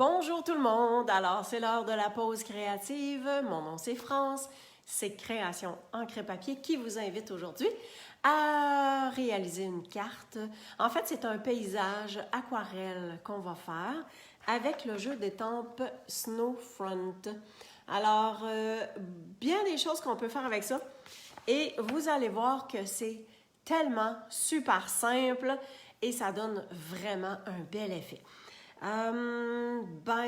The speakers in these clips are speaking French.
Bonjour tout le monde! Alors, c'est l'heure de la pause créative. Mon nom, c'est France. C'est Création Encre Papier qui vous invite aujourd'hui à réaliser une carte. En fait, c'est un paysage aquarelle qu'on va faire avec le jeu d'étampes Snowfront. Alors, bien des choses qu'on peut faire avec ça. Et vous allez voir que c'est tellement super simple et ça donne vraiment un bel effet.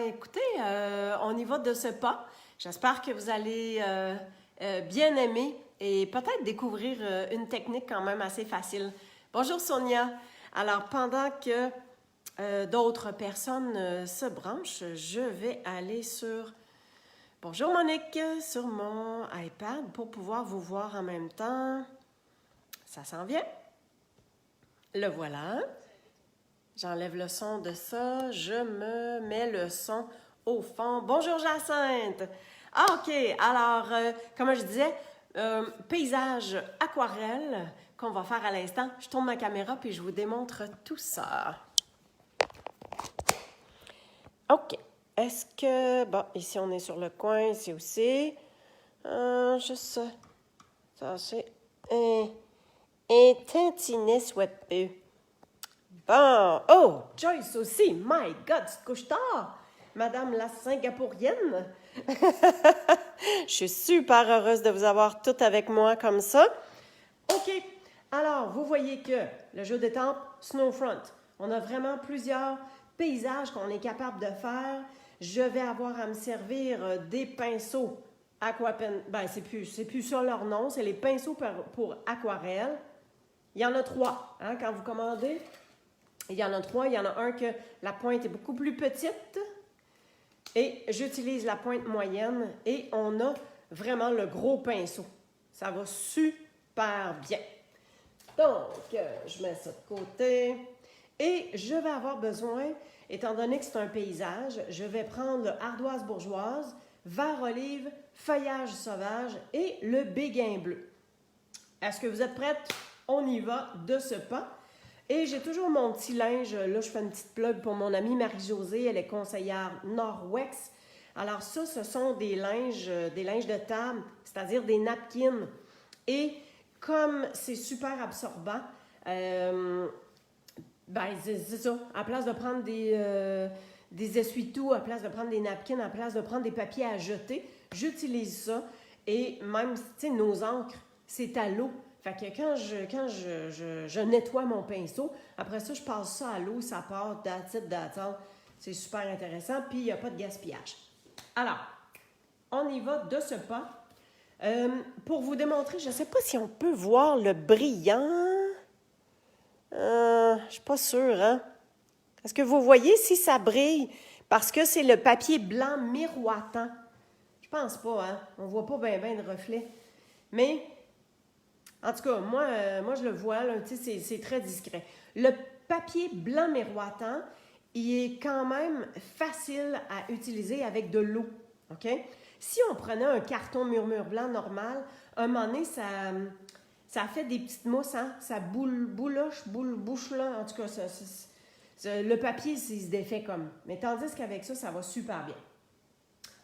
Écoutez, on y va de ce pas. J'espère que vous allez bien aimer et peut-être découvrir une technique quand même assez facile. Bonjour Sonia. Alors, pendant que d'autres personnes se branchent, je vais aller sur... Bonjour Monique, sur mon iPad pour pouvoir vous voir en même temps. Ça s'en vient. Le voilà. J'enlève le son de ça. Je me mets le son au fond. Bonjour Jacinthe! OK, alors, comme je disais, paysage aquarelle qu'on va faire à l'instant. Je tourne ma caméra puis je vous démontre tout ça. OK. Est-ce que... Bon, ici, on est sur le coin, ici aussi. Juste ça. Ça, c'est un tantinet soit peu. Bon. Oh, Joyce aussi. My God, tu te couches tard. Madame la Singapourienne. Je suis super heureuse de vous avoir toutes avec moi comme ça. OK. Alors, vous voyez que le jeu d'étampes Snowfront, on a vraiment plusieurs paysages qu'on est capable de faire. Je vais avoir à me servir des pinceaux Aquapen. Ben, c'est plus ça leur nom, c'est les pinceaux pour aquarelle. Il y en a 3, hein, quand vous commandez. Il y en a 3. Il y en a un que la pointe est beaucoup plus petite. Et j'utilise la pointe moyenne. Et on a vraiment le gros pinceau. Ça va super bien. Donc, je mets ça de côté. Et je vais avoir besoin, étant donné que c'est un paysage, je vais prendre le ardoise bourgeoise, vert olive, feuillage sauvage et le béguin bleu. Est-ce que vous êtes prêtes? On y va de ce pas. Et j'ai toujours mon petit linge. Là, je fais une petite plug pour mon amie Marie-Josée. Elle est conseillère Norwex. Alors ça, ce sont des linges de table, c'est-à-dire des napkins. Et comme c'est super absorbant, c'est ça. À place de prendre des essuie-tout, à place de prendre des napkins, à place de prendre des papiers à jeter, j'utilise ça. Et même, tu sais, nos encres, c'est à l'eau. Fait que quand je nettoie mon pinceau, après ça, je passe ça à l'eau, ça part d'attente. C'est super intéressant, puis il n'y a pas de gaspillage. Alors, on y va de ce pas. Pour vous démontrer, je ne sais pas si on peut voir le brillant. Je ne suis pas sûre, hein? Est-ce que vous voyez si ça brille? Parce que c'est le papier blanc miroitant. Je pense pas, hein? On ne voit pas bien de reflet. Mais... En tout cas, moi je le vois, là, c'est très discret. Le papier blanc miroitant, il est quand même facile à utiliser avec de l'eau. OK? Si on prenait un carton murmure blanc normal, un moment donné, ça fait des petites mousses, hein? Ça bouche là. En tout cas, le papier, il se défait comme. Mais tandis qu'avec ça, ça va super bien.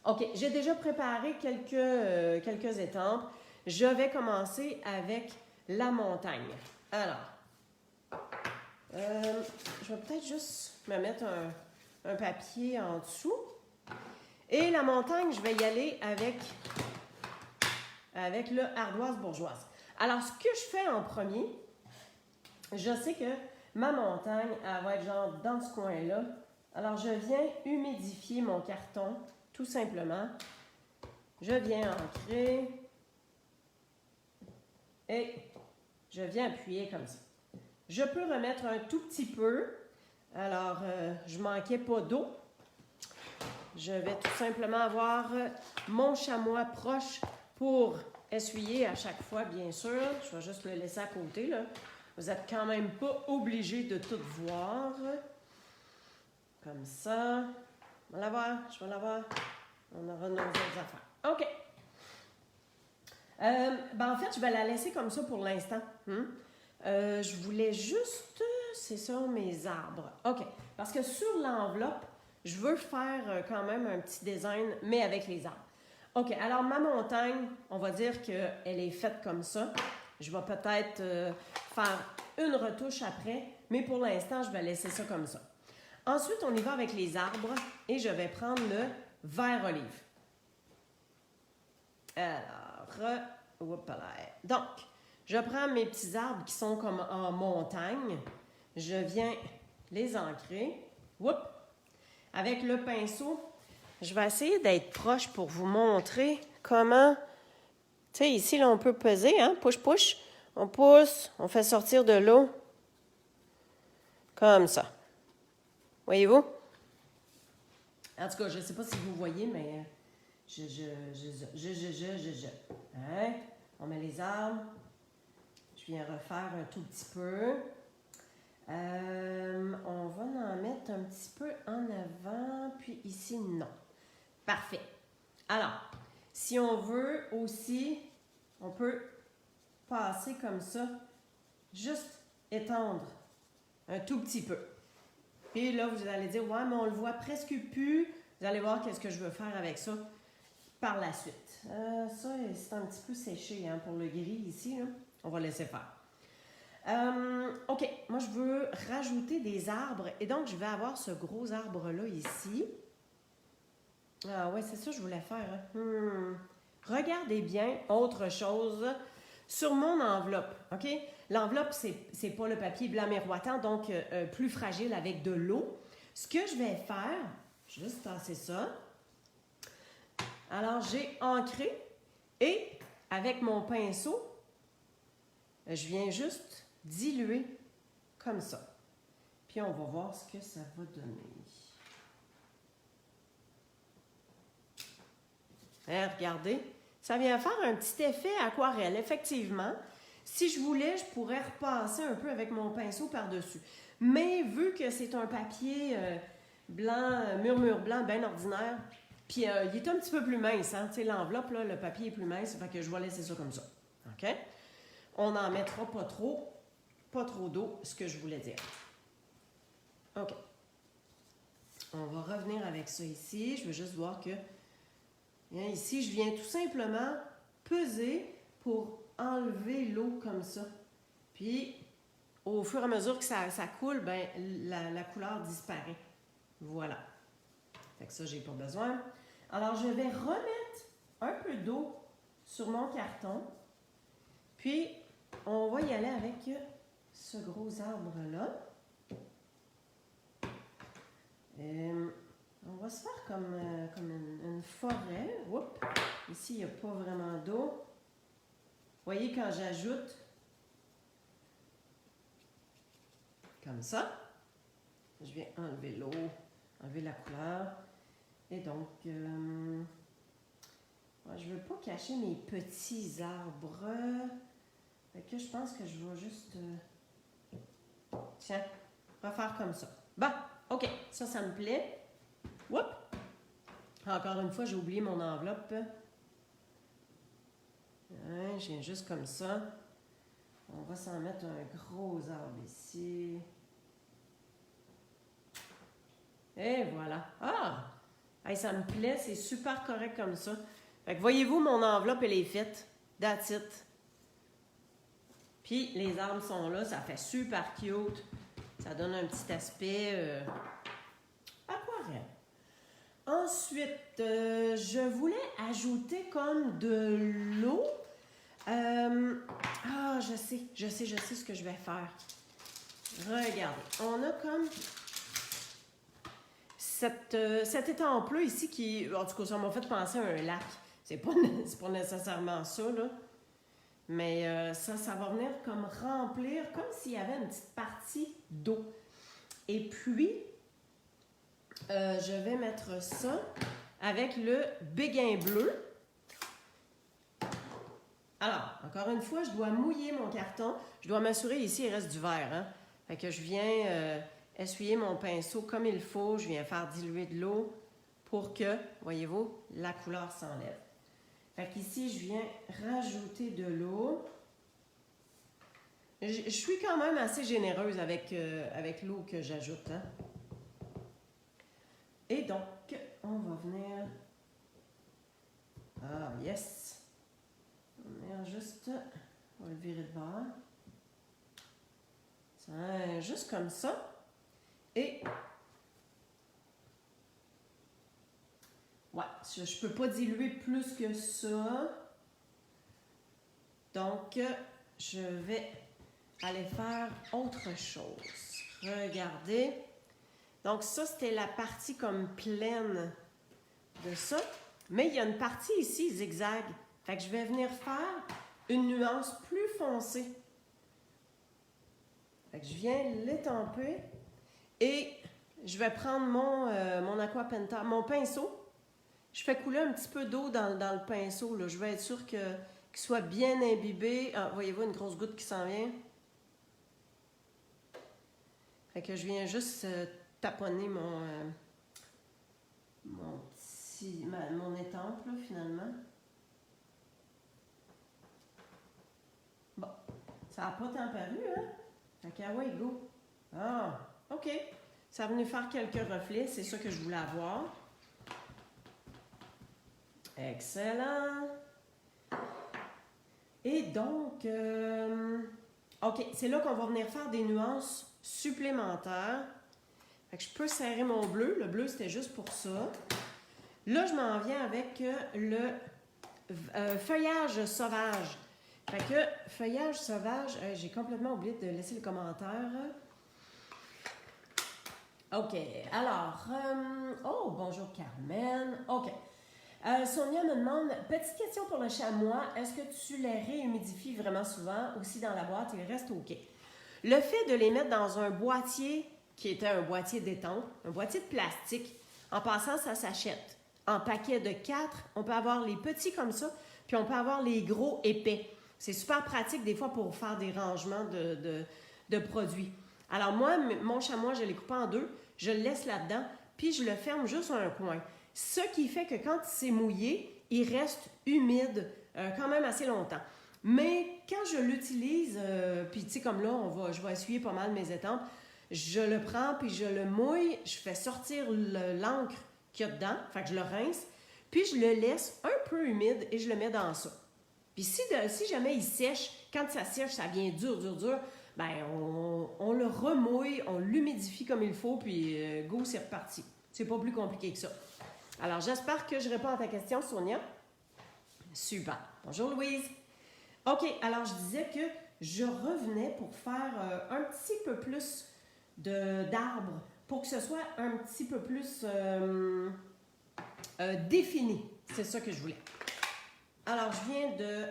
OK, j'ai déjà préparé quelques étampes. Je vais commencer avec la montagne. Alors, je vais peut-être juste me mettre un papier en dessous. Et la montagne, je vais y aller avec le ardoise bourgeoise. Alors, ce que je fais en premier, je sais que ma montagne, elle va être genre dans ce coin-là. Alors, je viens humidifier mon carton, tout simplement. Je viens ancrer. Et je viens appuyer comme ça. Je peux remettre un tout petit peu. Alors, je ne manquais pas d'eau. Je vais tout simplement avoir mon chamois proche pour essuyer à chaque fois, bien sûr. Je vais juste le laisser à côté, là. Vous n'êtes quand même pas obligé de tout voir. Comme ça. Je vais l'avoir. On aura nos autres affaires. OK. En fait, je vais la laisser comme ça pour l'instant. Je voulais juste... C'est ça, mes arbres. OK. Parce que sur l'enveloppe, je veux faire quand même un petit design, mais avec les arbres. OK, alors ma montagne, on va dire qu'elle est faite comme ça. Je vais peut-être faire une retouche après, mais pour l'instant, je vais laisser ça comme ça. Ensuite, on y va avec les arbres et je vais prendre le vert olive. Alors, donc, je prends mes petits arbres qui sont comme en montagne. Je viens les ancrer. Oups. Avec le pinceau, je vais essayer d'être proche pour vous montrer comment... Tu sais, ici, là, on peut peser, hein? Push. On pousse, on fait sortir de l'eau. Comme ça. Voyez-vous? En tout cas, je ne sais pas si vous voyez, mais Hein? On met les arbres. Je viens refaire un tout petit peu. On va en mettre un petit peu en avant, puis ici, non. Parfait. Alors, si on veut aussi, on peut passer comme ça, juste étendre un tout petit peu. Puis là, vous allez dire, ouais, mais on le voit presque plus. Vous allez voir qu'est-ce que je veux faire avec ça par la suite. Ça, c'est un petit peu séché hein, pour le gris ici. Là. On va laisser faire. OK, moi, je veux rajouter des arbres. Et donc, je vais avoir ce gros arbre-là ici. Ah ouais, c'est ça que je voulais faire. Hein. Regardez bien autre chose sur mon enveloppe. OK? L'enveloppe, c'est pas le papier blanc miroitant, donc plus fragile avec de l'eau. Ce que je vais faire, juste tasser ça. Alors, j'ai ancré et avec mon pinceau, je viens juste diluer comme ça. Puis, on va voir ce que ça va donner. Hein, regardez, ça vient faire un petit effet aquarelle, effectivement. Si je voulais, je pourrais repasser un peu avec mon pinceau par-dessus. Mais vu que c'est un papier blanc, murmure blanc, bien ordinaire, puis il est un petit peu plus mince, hein? Tu sais, l'enveloppe, là, le papier est plus mince, fait que je vais laisser ça comme ça. OK? On n'en mettra pas trop d'eau, ce que je voulais dire. OK. On va revenir avec ça ici. Je veux juste voir que... Ici, je viens tout simplement peser pour enlever l'eau comme ça. Puis, au fur et à mesure que ça coule, ben, la couleur disparaît. Voilà. Fait que ça, j'ai pas besoin. Alors, je vais remettre un peu d'eau sur mon carton. Puis, on va y aller avec ce gros arbre-là. On va se faire comme une forêt. Oups. Ici, il n'y a pas vraiment d'eau. Voyez, quand j'ajoute comme ça, je viens enlever l'eau, enlever la couleur. Et donc, je ne veux pas cacher mes petits arbres. Fait que je pense que je vais juste... tiens, refaire comme ça. Bon, OK, ça me plaît. Oups! Encore une fois, j'ai oublié mon enveloppe. Hein, je viens juste comme ça. On va s'en mettre un gros arbre ici. Et voilà. Ah! Hey, ça me plaît, c'est super correct comme ça. Fait que voyez-vous, mon enveloppe, elle est faite. That's it. Puis les arbres sont là, ça fait super cute. Ça donne un petit aspect aquarelle. Ensuite, je voulais ajouter comme de l'eau. Je sais ce que je vais faire. Regardez, on a comme cet étang bleu ici qui, en tout cas, ça m'a fait penser à un lac. C'est pas nécessairement ça, là. Mais ça va venir comme remplir, comme s'il y avait une petite partie d'eau. Et puis, je vais mettre ça avec le béguin bleu. Alors, encore une fois, je dois mouiller mon carton. Je dois m'assurer ici, il reste du verre. Hein? Fait que je viens essuyer mon pinceau comme il faut. Je viens faire diluer de l'eau pour que, voyez-vous, la couleur s'enlève. Fait qu'ici, je viens rajouter de l'eau. Je suis quand même assez généreuse avec l'eau que j'ajoute. Hein? Et donc, on va venir... Ah, yes! On va venir juste... On va le virer de bord. Tiens, juste comme ça. Et... Ouais, je ne peux pas diluer plus que ça. Donc, je vais aller faire autre chose. Regardez. Donc, ça, c'était la partie comme pleine de ça. Mais il y a une partie ici zigzag. Fait que je vais venir faire une nuance plus foncée. Fait que je viens l'étamper et je vais prendre mon Aqua Penta, mon pinceau. Je fais couler un petit peu d'eau dans le pinceau. Là. Je vais être sûre qu'il soit bien imbibé. Ah, voyez-vous une grosse goutte qui s'en vient? Fait que je viens juste taponner mon étampe, là, finalement. Bon, ça n'a pas tant paru, hein? Fait que, ouais, go. Ah, OK. Ça a venu faire quelques reflets. C'est ça que je voulais avoir. Excellent. Et donc, OK, c'est là qu'on va venir faire des nuances supplémentaires. Fait que je peux serrer mon bleu. Le bleu, c'était juste pour ça. Là, je m'en viens avec le feuillage sauvage. Fait que, feuillage sauvage, j'ai complètement oublié de laisser le commentaire. OK, alors, oh, bonjour Carmen. OK. Sonia me demande, petite question pour le chamois, est-ce que tu les réhumidifies vraiment souvent aussi dans la boîte? Il reste OK. Le fait de les mettre dans un boîtier qui était un boîtier d'étampe, un boîtier de plastique, en passant, ça s'achète. En paquet de 4, on peut avoir les petits comme ça, puis on peut avoir les gros épais. C'est super pratique des fois pour faire des rangements de produits. Alors moi, mon chamois, je l'ai coupé en 2, je le laisse là-dedans, puis je le ferme juste à un coin. Ce qui fait que quand c'est mouillé, il reste humide quand même assez longtemps. Mais quand je l'utilise, puis tu sais comme là, je vais essuyer pas mal mes étampes, je le prends puis je le mouille, je fais sortir l'encre qu'il y a dedans, fait que je le rince, puis je le laisse un peu humide et je le mets dans ça. Puis si jamais il sèche, quand ça sèche, ça vient dur, ben on le remouille, on l'humidifie comme il faut, puis go, c'est reparti. C'est pas plus compliqué que ça. Alors, j'espère que je réponds à ta question, Sonia. Super. Bonjour, Louise. OK, alors je disais que je revenais pour faire un petit peu plus d'arbres, pour que ce soit un petit peu plus défini. C'est ça que je voulais. Alors, je viens de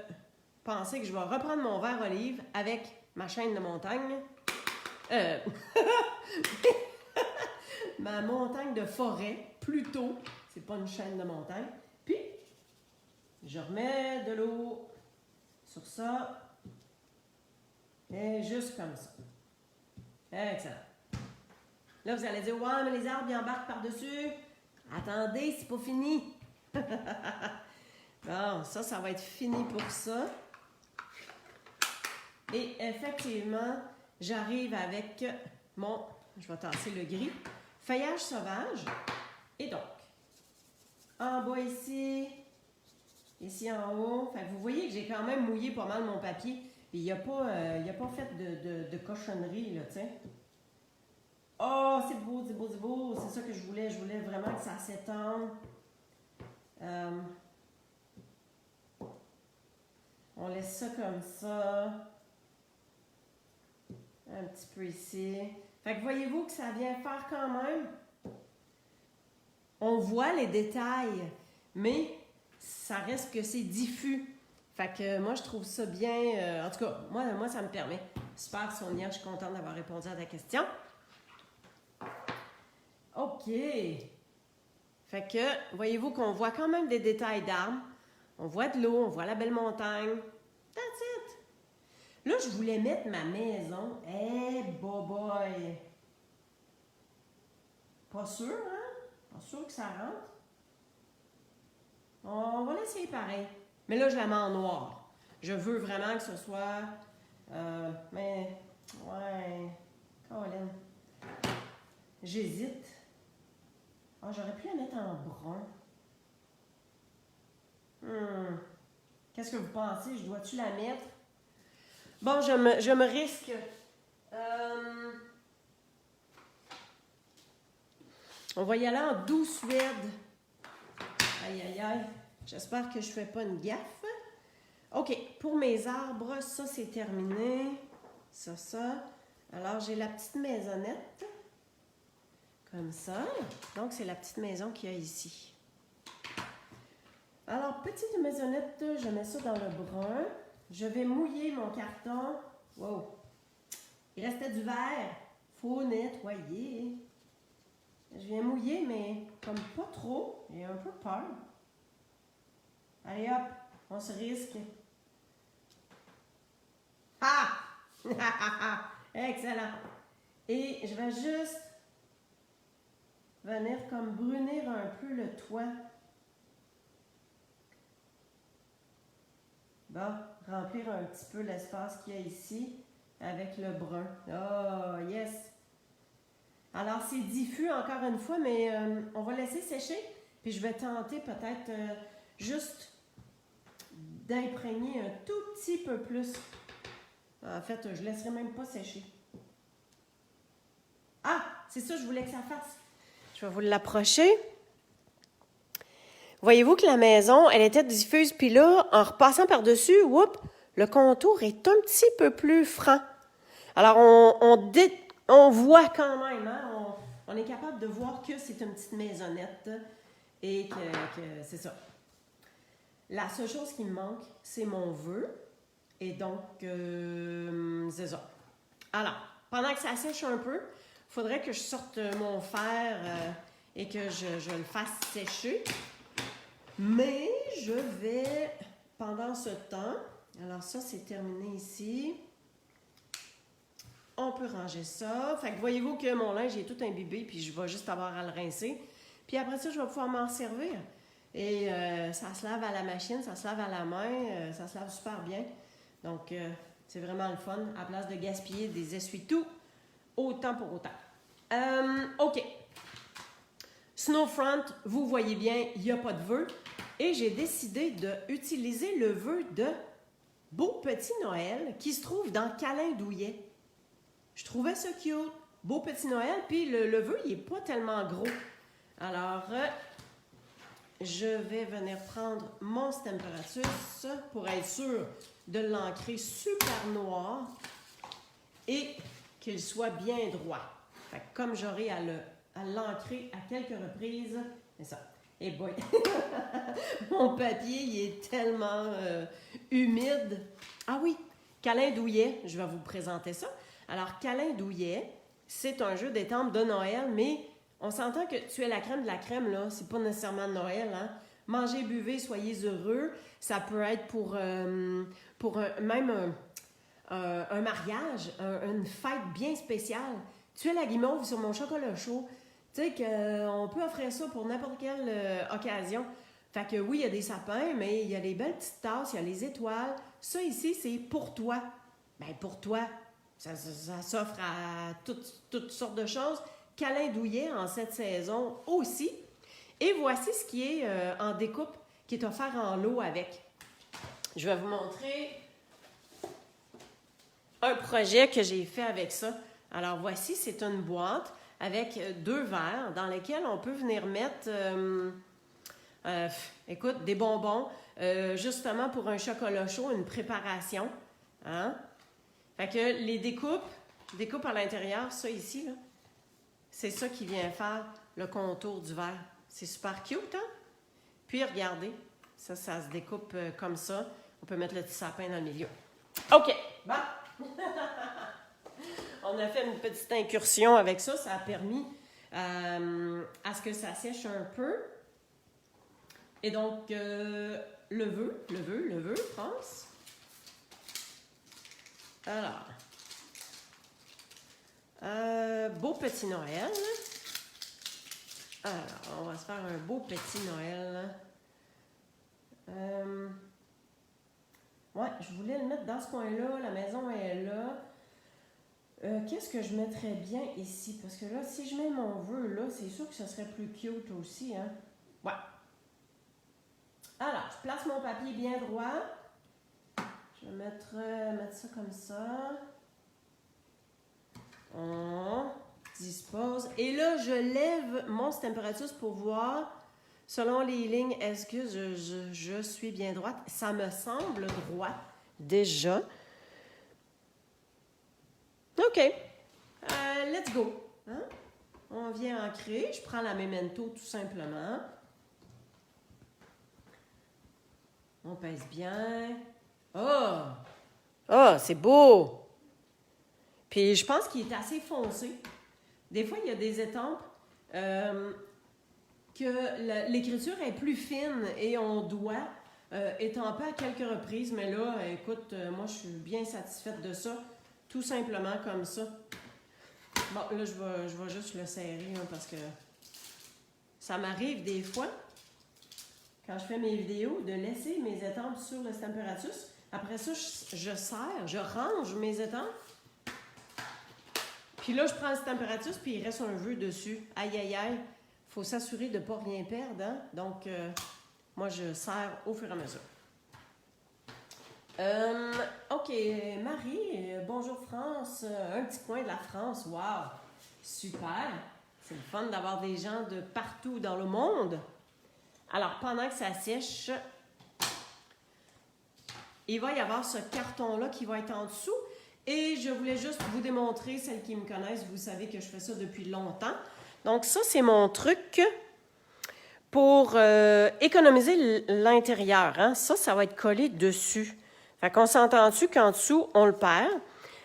penser que je vais reprendre mon verre olive avec ma chaîne de montagne. Ma montagne de forêt, plutôt. C'est pas une chaîne de montagne. Puis, je remets de l'eau sur ça. Et juste comme ça. Excellent. Là, vous allez dire, ouais, mais les arbres, ils embarquent par-dessus. Attendez, c'est pas fini. Bon, ça va être fini pour ça. Et effectivement, j'arrive avec mon, je vais tasser le gris, feuillage sauvage. Et donc, en bas ici en haut. Fait que vous voyez que j'ai quand même mouillé pas mal mon papier. Puis il n'a pas fait de cochonnerie, là, tu sais. Oh, c'est beau. C'est ça que je voulais. Je voulais vraiment que ça s'étende. On laisse ça comme ça. Un petit peu ici. Fait que voyez-vous que ça vient faire quand même. On voit les détails, mais ça reste que c'est diffus. Fait que moi, je trouve ça bien. En tout cas, moi, ça me permet. Super, Sonia, je suis contente d'avoir répondu à ta question. OK. Fait que, voyez-vous qu'on voit quand même des détails d'arbres. On voit de l'eau, on voit la belle montagne. That's it. Là, je voulais mettre ma maison. Eh, boy. Pas sûr, hein? Pas sûr que ça rentre. On va l'essayer pareil. Mais là, je la mets en noir. Je veux vraiment que ce soit... mais... Ouais... Colin. J'hésite. Ah, j'aurais pu la mettre en brun. Qu'est-ce que vous pensez? Je dois-tu la mettre? Bon, je me risque. On va y aller en doux Suède. Aïe, aïe, aïe. J'espère que je ne fais pas une gaffe. OK, pour mes arbres, ça, c'est terminé. Ça. Alors, j'ai la petite maisonnette. Comme ça. Donc, c'est la petite maison qu'il y a ici. Alors, petite maisonnette, je mets ça dans le brun. Je vais mouiller mon carton. Wow! Il restait du verre. Faut nettoyer. Je viens mouiller, mais comme pas trop. J'ai un peu peur. Allez hop, on se risque. Ah! Excellent. Et je vais juste venir comme brunir un peu le toit. Bon, remplir un petit peu l'espace qu'il y a ici avec le brun. Oh, yes! Alors, c'est diffus encore une fois, mais on va laisser sécher. Puis je vais tenter peut-être juste d'imprégner un tout petit peu plus. En fait, je ne laisserai même pas sécher. Ah! C'est ça, je voulais que ça fasse. Je vais vous l'approcher. Voyez-vous que la maison, elle était diffuse, puis là, en repassant par-dessus, whoop, le contour est un petit peu plus franc. Alors, on voit quand même, hein, on est capable de voir que c'est une petite maisonnette et que c'est ça. La seule chose qui me manque, c'est mon vœu. Et donc, c'est ça. Alors, pendant que ça sèche un peu, il faudrait que je sorte mon fer et que je le fasse sécher. Mais je vais, pendant ce temps, alors ça, c'est terminé ici. On peut ranger ça. Fait que voyez-vous que mon linge est tout imbibé, puis je vais juste avoir à le rincer. Puis après ça, je vais pouvoir m'en servir. Et ça se lave à la machine, ça se lave à la main, ça se lave super bien. Donc, c'est vraiment le fun, à place de gaspiller des essuie-tout, autant pour autant. OK. Snowfront, vous voyez bien, il n'y a pas de vœu. Et j'ai décidé d'utiliser le vœu de Beau Petit Noël qui se trouve dans Câlin Douillet. Je trouvais ça cute. Beau Petit Noël, puis le vœu, il n'est pas tellement gros. Alors, je vais venir prendre mon Stamparatus pour être sûr de l'ancrer super noir et qu'il soit bien droit. Fait que comme j'aurai à l'ancrer à quelques reprises, c'est ça. Et boy, mon papier, il est tellement humide. Ah oui, Câlin Douillet, je vais vous présenter ça. Alors, Câlin Douillet, c'est un jeu d'étampes de Noël, mais on s'entend que tu es la crème de la crème, là. C'est pas nécessairement Noël, hein. Mangez, buvez, soyez heureux. Ça peut être pour même un mariage, une fête bien spéciale. Tu es la guimauve sur mon chocolat chaud. Tu sais qu'on peut offrir ça pour n'importe quelle occasion. Fait que oui, il y a des sapins, mais il y a des belles petites tasses, il y a les étoiles. Ça ici, c'est pour toi. Ben pour toi, ça s'offre à toutes sortes de choses. Câlin Douillet en cette saison aussi. Et voici ce qui est en découpe, qui est offert en lot avec. Je vais vous montrer un projet que j'ai fait avec ça. Alors voici, c'est une boîte avec 2 verres dans lesquels on peut venir mettre, écoute, des bonbons, justement pour un chocolat chaud, une préparation. Hein? Fait que les découpes à l'intérieur, ça ici, là, c'est ça qui vient faire le contour du verre. C'est super cute, hein? Puis regardez, ça se découpe comme ça. On peut mettre le petit sapin dans le milieu. OK, bon. On a fait une petite incursion avec ça. Ça a permis à ce que ça sèche un peu. Et donc, le vœu, France. Alors, beau petit Noël. Alors, on va se faire un beau petit Noël. Ouais, je voulais le mettre dans ce coin-là. La maison est là. Qu'est-ce que je mettrais bien ici? Parce que là, si je mets mon vœu là, c'est sûr que ça serait plus cute aussi, hein? Ouais. Alors, je place mon papier bien droit. Je vais mettre ça comme ça. On dispose. Et là, je lève mon température pour voir, selon les lignes, est-ce que je suis bien droite? Ça me semble droit, déjà. OK. Let's go. Hein? On vient ancrer. Je prends la memento tout simplement. On pèse bien. Oh! Oh, c'est beau! Puis je pense qu'il est assez foncé. Des fois, il y a des étampes que l'écriture est plus fine et on doit étamper à quelques reprises. Mais là, écoute, moi, je suis bien satisfaite de ça. Tout simplement comme ça. Bon, là, je vais juste le serrer hein, parce que ça m'arrive des fois, quand je fais mes vidéos, de laisser mes étampes sur le Stamparatus. Après ça, je serre, je range mes étampes. Puis là, je prends le Stamparatus, puis il reste un vœu dessus. Aïe, aïe, aïe. Il faut s'assurer de ne pas rien perdre. Hein? Donc, moi, je serre au fur et à mesure. OK, Marie, bonjour France. Un petit coin de la France. Wow! Super! C'est le fun d'avoir des gens de partout dans le monde. Alors, pendant que ça sèche, il va y avoir ce carton-là qui va être en dessous. Et je voulais juste vous démontrer, celles qui me connaissent, vous savez que je fais ça depuis longtemps. Donc ça, c'est mon truc pour économiser l'intérieur. Hein? Ça va être collé dessus. Fait qu'on s'entend-tu qu'en dessous, on le perd.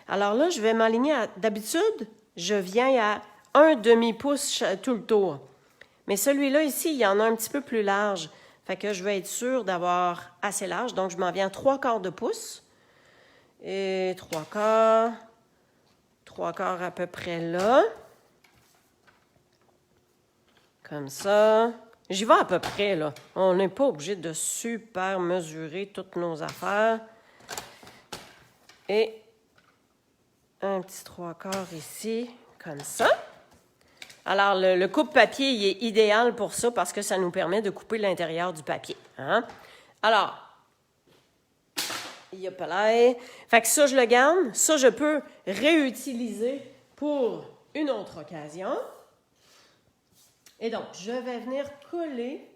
Alors là, je vais m'aligner d'habitude, je viens à 1/2 pouce tout le tour. Mais celui-là ici, il y en a un petit peu plus large. Fait que je vais être sûre d'avoir assez large. Donc, je m'en viens à 3/4 de pouce. Et 3/4. 3/4 à peu près là. Comme ça. J'y vais à peu près, là. On n'est pas obligé de super mesurer toutes nos affaires. Et un petit 3/4 ici, comme ça. Alors, le coupe-papier, il est idéal pour ça parce que ça nous permet de couper l'intérieur du papier. Hein? Alors, yop là. Fait que ça, je le garde. Ça, je peux réutiliser pour une autre occasion. Et donc, je vais venir coller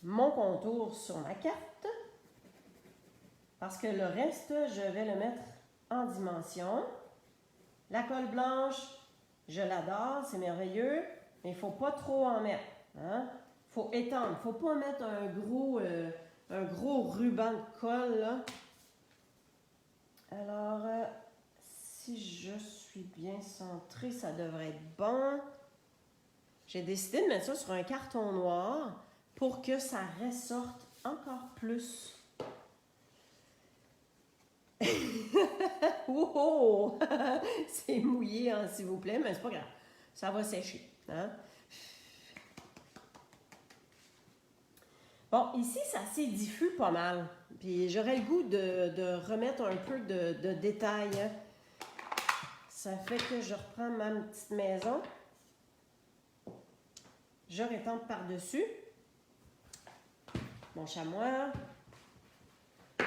mon contour sur ma carte. Parce que le reste, je vais le mettre en dimension. La colle blanche, je l'adore, c'est merveilleux, mais il ne faut pas trop en mettre. Hein? Il faut étendre. Il ne faut pas mettre un gros ruban de colle. Là. Alors, si je suis bien centrée, ça devrait être bon. J'ai décidé de mettre ça sur un carton noir pour que ça ressorte encore plus. Wow! C'est mouillé, hein, s'il vous plaît, mais c'est pas grave. Ça va sécher. Hein? Bon, ici, c'est assez diffus pas mal. Puis j'aurais le goût de remettre un peu de détails. Hein? Ça fait que je reprends ma petite maison. Je rétente par-dessus. Mon chamois.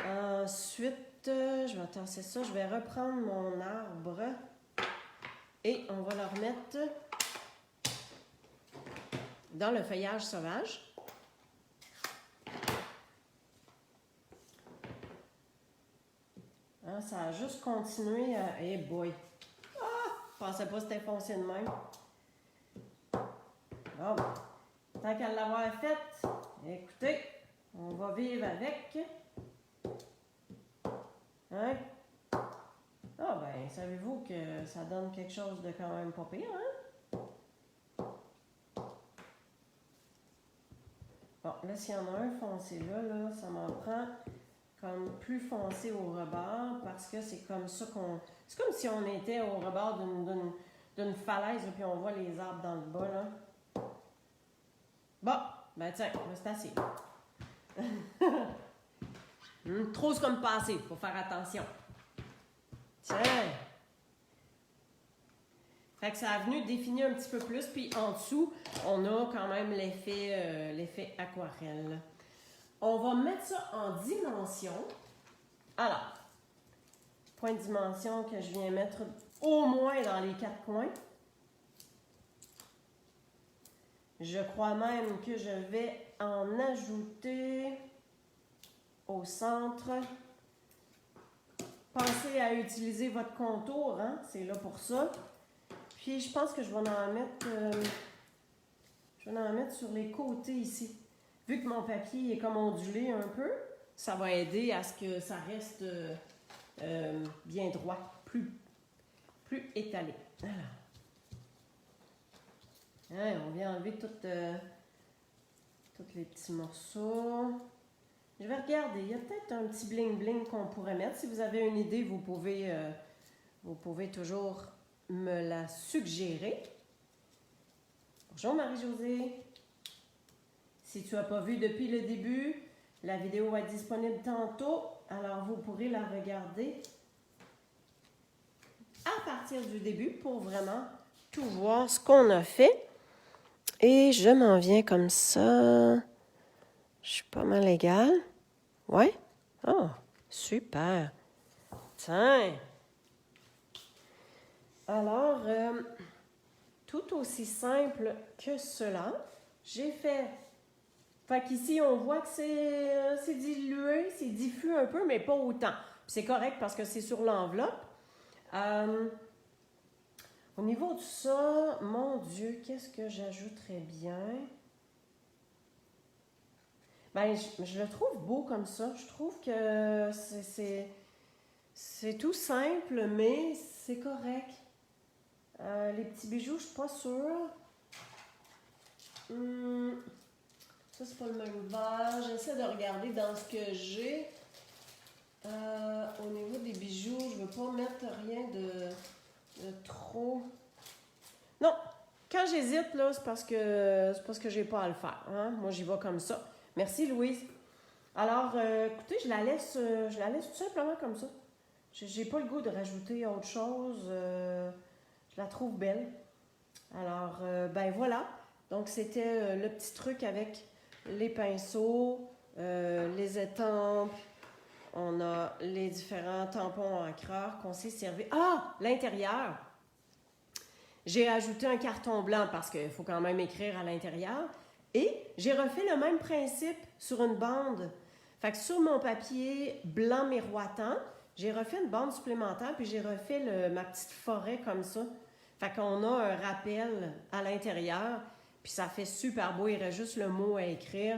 Ensuite, je vais tasser ça. Je vais reprendre mon arbre et on va le remettre dans le feuillage sauvage. Hein, ça a juste continué à... Hey boy! Ah! Je pensais pas que c'était foncé de même. Bon, tant qu'à l'avoir faite, écoutez, on va vivre avec. Hein? Ah ben, savez-vous que ça donne quelque chose de quand même pas pire, hein? Bon, là, s'il y en a un foncé là, ça m'en prend comme plus foncé au rebord parce que c'est comme ça qu'on... C'est comme si on était au rebord d'une falaise puis on voit les arbres dans le bas, là. Bon, ben tiens, c'est assez. Trop, c'est comme passé, faut faire attention. Tiens! Fait que ça a venu définir un petit peu plus. Puis en dessous, on a quand même l'effet aquarelle. On va mettre ça en dimension. Alors, point de dimension que je viens mettre au moins dans les 4 coins. Je crois même que je vais en ajouter au centre. Pensez à utiliser votre contour, hein? C'est là pour ça. Puis je pense que je vais en mettre sur les côtés ici. Vu que mon papier est comme ondulé un peu, ça va aider à ce que ça reste bien droit, plus étalé. Alors. Hein, on vient enlever tous les petits morceaux. Je vais regarder, il y a peut-être un petit bling-bling qu'on pourrait mettre. Si vous avez une idée, vous pouvez toujours me la suggérer. Bonjour Marie-Josée. Si tu n'as pas vu depuis le début, la vidéo va être disponible tantôt. Alors, vous pourrez la regarder à partir du début pour vraiment tout voir ce qu'on a fait. Et je m'en viens comme ça. Je suis pas mal égale. Ouais? Oh, super. Tiens. Alors, tout aussi simple que cela, j'ai fait. Fait qu'ici, on voit que c'est dilué, c'est diffus un peu, mais pas autant. C'est correct parce que c'est sur l'enveloppe. Au niveau de ça, mon Dieu, qu'est-ce que j'ajouterais bien? Ben, je le trouve beau comme ça. Je trouve que c'est tout simple, mais c'est correct. Les petits bijoux, je suis pas sûre. Ça, c'est pas le même verre. J'essaie de regarder dans ce que j'ai. Au niveau des bijoux, je veux pas mettre rien de trop. Non, quand j'hésite, là, c'est parce que j'ai pas à le faire. Hein? Moi, j'y vais comme ça. Merci, Louise. Alors, écoutez, je la laisse tout simplement comme ça. J'ai pas le goût de rajouter autre chose. Je la trouve belle. Alors, ben voilà. Donc, c'était le petit truc avec les pinceaux, les étampes. On a les différents tampons encreurs qu'on s'est servi. Ah! L'intérieur. J'ai ajouté un carton blanc parce qu'il faut quand même écrire à l'intérieur. Et j'ai refait le même principe sur une bande. Fait que sur mon papier blanc miroitant, j'ai refait une bande supplémentaire puis j'ai refait ma petite forêt comme ça. Fait qu'on a un rappel à l'intérieur. Puis ça fait super beau. Il reste juste le mot à écrire.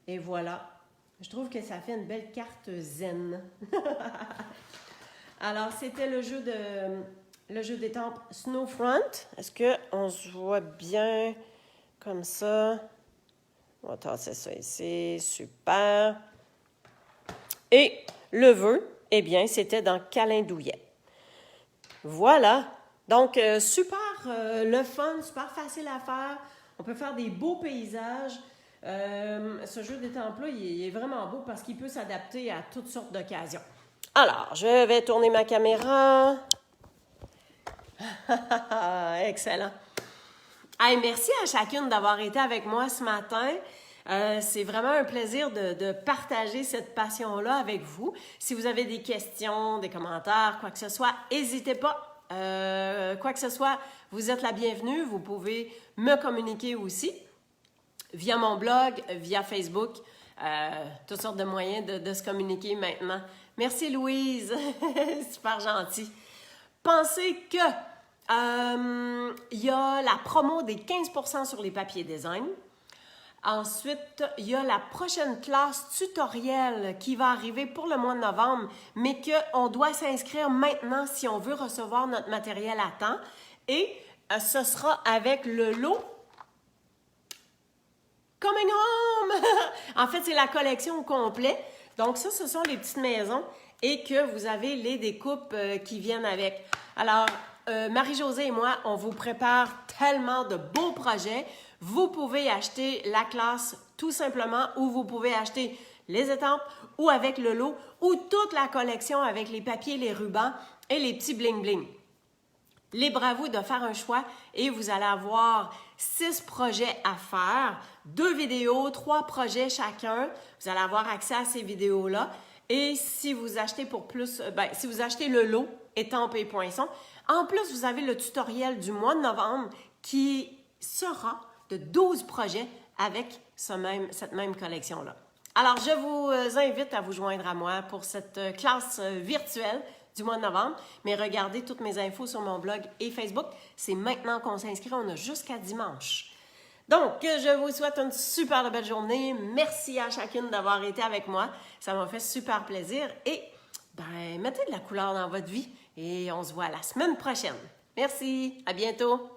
Et voilà. Je trouve que ça fait une belle carte zen. Alors, c'était le jeu d'étampes Snowfront. Est-ce qu'on se voit bien comme ça? On va tasser ça ici. Super. Et le vœu, eh bien, c'était dans Calindouillet. Voilà. Donc, super le fun, super facile à faire. On peut faire des beaux paysages. Ce jeu d'étampes-là, il est vraiment beau parce qu'il peut s'adapter à toutes sortes d'occasions. Alors, je vais tourner ma caméra. Excellent. Hey, merci à chacune d'avoir été avec moi ce matin. C'est vraiment un plaisir de partager cette passion-là avec vous. Si vous avez des questions, des commentaires, quoi que ce soit, n'hésitez pas. Quoi que ce soit, vous êtes la bienvenue. Vous pouvez me communiquer aussi via mon blog, via Facebook. Toutes sortes de moyens de se communiquer maintenant. Merci Louise, super gentil. Pensez que il y a la promo des 15% sur les papiers design. Ensuite, il y a la prochaine classe tutoriel qui va arriver pour le mois de novembre, mais qu'on doit s'inscrire maintenant si on veut recevoir notre matériel à temps. Et ce sera avec le lot Coming Home! En fait, c'est la collection au complet. Donc ça, ce sont les petites maisons et que vous avez les découpes qui viennent avec. Alors, Marie-Josée et moi, on vous prépare tellement de beaux projets. Vous pouvez acheter la classe tout simplement ou vous pouvez acheter les étampes ou avec le lot ou toute la collection avec les papiers, les rubans et les petits bling-bling. Libre à vous de faire un choix et vous allez avoir 6 projets à faire, 2 vidéos, 3 projets chacun. Vous allez avoir accès à ces vidéos-là. Et si vous achetez pour plus, si vous achetez le lot étampes et poinçons, en plus, vous avez le tutoriel du mois de novembre qui sera de 12 projets avec cette même collection-là. Alors, je vous invite à vous joindre à moi pour cette classe virtuelle du mois de novembre, mais regardez toutes mes infos sur mon blog et Facebook. C'est maintenant qu'on s'inscrit, on a jusqu'à dimanche. Donc, je vous souhaite une super belle journée. Merci à chacune d'avoir été avec moi. Ça m'a fait super plaisir et mettez de la couleur dans votre vie et on se voit la semaine prochaine. Merci, à bientôt.